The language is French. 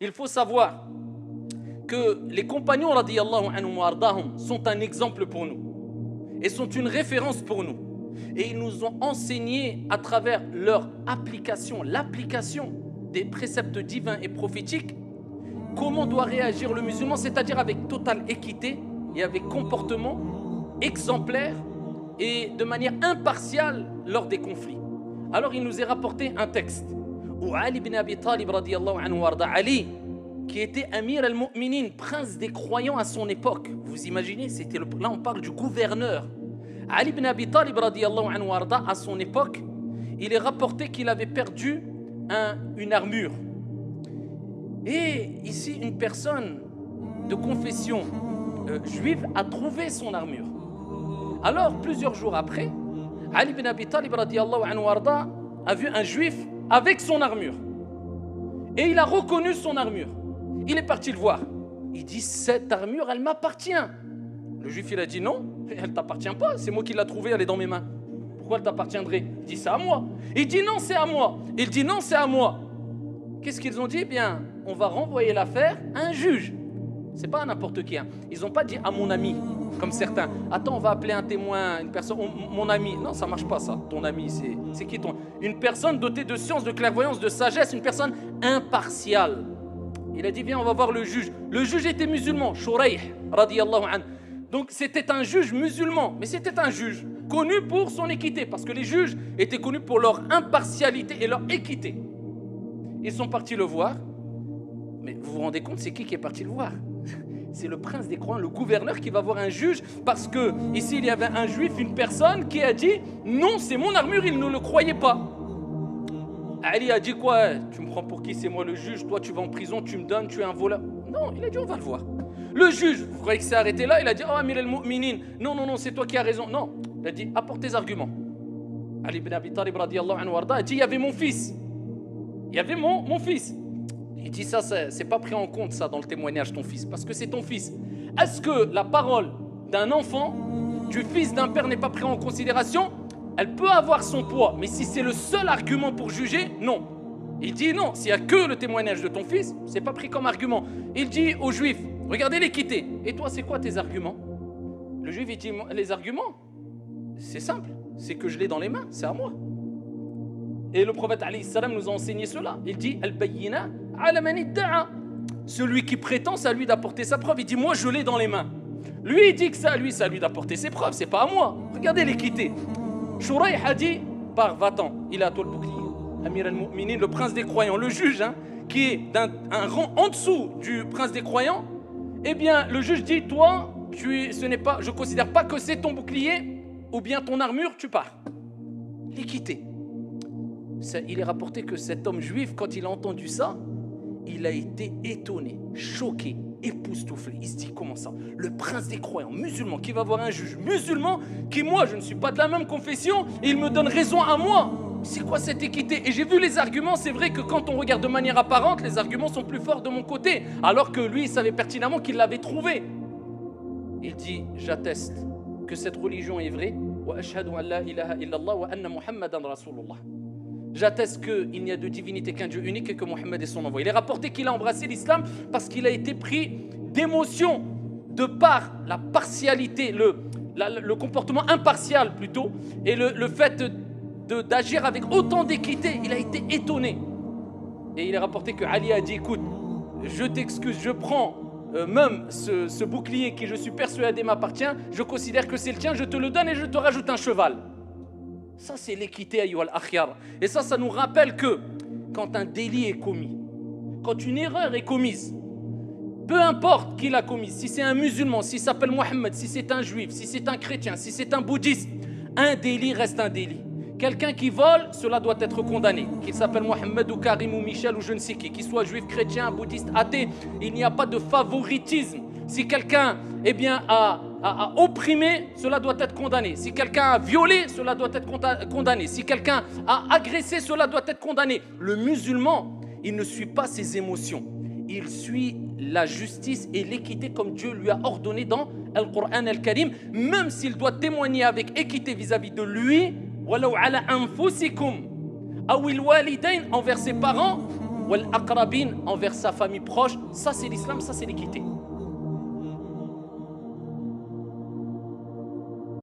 Il faut savoir que les compagnons radiyallahu anhum wa ardahum sont un exemple pour nous et sont une référence pour nous. Et ils nous ont enseigné à travers leur application, l'application des préceptes divins et prophétiques, comment doit réagir le musulman, c'est-à-dire avec totale équité et avec comportement exemplaire et de manière impartiale lors des conflits. Alors il nous est rapporté un texte où Ali ibn Abi Talib radiyallahu anhu warda, Ali, qui était Amir al-Mu'minin, prince des croyants à son époque. Vous imaginez, là on parle du gouverneur. Ali ibn Abi Talib radiyallahu anhu warda, à son époque, il est rapporté qu'il avait perdu une armure. Et ici, une personne de confession juive a trouvé son armure. Alors, plusieurs jours après, Ali ibn Abi Talib radiyallahu anhu warda a vu un juif avec son armure. Et il a reconnu son armure. Il est parti le voir. Il dit, cette armure, elle m'appartient. Le juif, il a dit, non, elle ne t'appartient pas. C'est moi qui l'ai trouvée, elle est dans mes mains. Pourquoi elle t'appartiendrait? Il dit, c'est à moi. Il dit, non, c'est à moi. Il dit, non, c'est à moi. Qu'est-ce qu'ils ont dit? Eh bien, on va renvoyer l'affaire à un juge. C'est pas à n'importe qui. Hein. Ils n'ont pas dit à mon ami, comme certains. Attends, on va appeler un témoin, une personne, mon ami. Non, ça marche pas ça. Ton ami, c'est qui ton? Une personne dotée de science, de clairvoyance, de sagesse, une personne impartiale. Il a dit, viens, on va voir le juge. Le juge était musulman, Shurayh, radiyallahu anhu. Donc c'était un juge musulman, mais c'était un juge connu pour son équité, parce que les juges étaient connus pour leur impartialité et leur équité. Ils sont partis le voir. Mais vous vous rendez compte, c'est qui est parti le voir? C'est le prince des croyants, le gouverneur qui va voir un juge, parce que ici il y avait un juif, une personne qui a dit non, c'est mon armure, il ne le croyait pas. Ali a dit quoi? Tu me prends pour qui? C'est moi le juge, toi tu vas en prison, tu me donnes, tu es un voleur. Non, il a dit on va le voir. Le juge, vous croyez que c'est arrêté là? Il a dit oh Amir al-Mu'minin, non, c'est toi qui as raison. Non, il a dit apporte tes arguments. Ali ibn Abi Talib radiyallahu anhu warda a dit il y avait mon fils. Il y avait mon fils. Il dit ça, c'est pas pris en compte ça dans le témoignage, ton fils, parce que c'est ton fils. Est-ce que la parole d'un enfant, du fils d'un père n'est pas prise en considération? Elle peut avoir son poids, mais si c'est le seul argument pour juger, non. Il dit non, s'il n'y a que le témoignage de ton fils, c'est pas pris comme argument. Il dit aux juifs, regardez l'équité. Et toi, c'est quoi tes arguments? Le juif, il dit, les arguments, c'est simple, c'est que je l'ai dans les mains, c'est à moi. Et le prophète alayhi salam nous a enseigné cela. Il dit al-bayyina ala man idda'a. Celui qui prétend, c'est à lui d'apporter sa preuve. Il dit moi je l'ai dans les mains. Lui il dit que c'est à lui d'apporter ses preuves, c'est pas à moi. Regardez l'équité. Shurayh a dit par va-t'en, il a à toi le bouclier. Amir al-Mu'minin, le prince des croyants, le juge qui est un rang en dessous du prince des croyants. Eh bien le juge dit toi je considère pas que c'est ton bouclier ou bien ton armure, tu pars. L'équité. Il est rapporté que cet homme juif, quand il a entendu ça, il a été étonné, choqué, époustouflé. Il se dit comment ça? Le prince des croyants musulman qui va voir un juge musulman qui, moi, je ne suis pas de la même confession et il me donne raison à moi. C'est quoi cette équité? Et j'ai vu les arguments, c'est vrai que quand on regarde de manière apparente, les arguments sont plus forts de mon côté, alors que lui, il savait pertinemment qu'il l'avait trouvé. Il dit, j'atteste que cette religion est vraie. Wa ashhadu an la ilaha illallah wa anna Muhammadan Rasulullah. J'atteste qu'il n'y a de divinité qu'un Dieu unique et que Mohammed est son envoyé. Il est rapporté qu'il a embrassé l'islam parce qu'il a été pris d'émotion de par la partialité, le comportement impartial plutôt, et le fait d'agir avec autant d'équité. Il a été étonné. Et il est rapporté que Ali a dit écoute, je t'excuse, je prends même ce bouclier qui je suis persuadé m'appartient, je considère que c'est le tien, je te le donne et je te rajoute un cheval. Ça, c'est l'équité, ayyuhal akhyar. Et ça nous rappelle que quand un délit est commis, quand une erreur est commise, peu importe qui l'a commise, si c'est un musulman, s'il s'appelle Mohammed, si c'est un juif, si c'est un chrétien, si c'est un bouddhiste, un délit reste un délit. Quelqu'un qui vole, cela doit être condamné. Qu'il s'appelle Mohammed ou Karim ou Michel ou je ne sais qui, qu'il soit juif, chrétien, bouddhiste, athée, il n'y a pas de favoritisme. Si quelqu'un a opprimé, cela doit être condamné. Si quelqu'un a violé, cela doit être condamné. Si quelqu'un a agressé, cela doit être condamné. Le musulman, il ne suit pas ses émotions. Il suit la justice et l'équité comme Dieu lui a ordonné dans le Coran al-Karim, même s'il doit témoigner avec équité vis-à-vis de lui, walau ala anfusikum, awil walidain, envers ses parents, wal aqrabin envers sa famille proche. Ça c'est l'islam, ça c'est l'équité.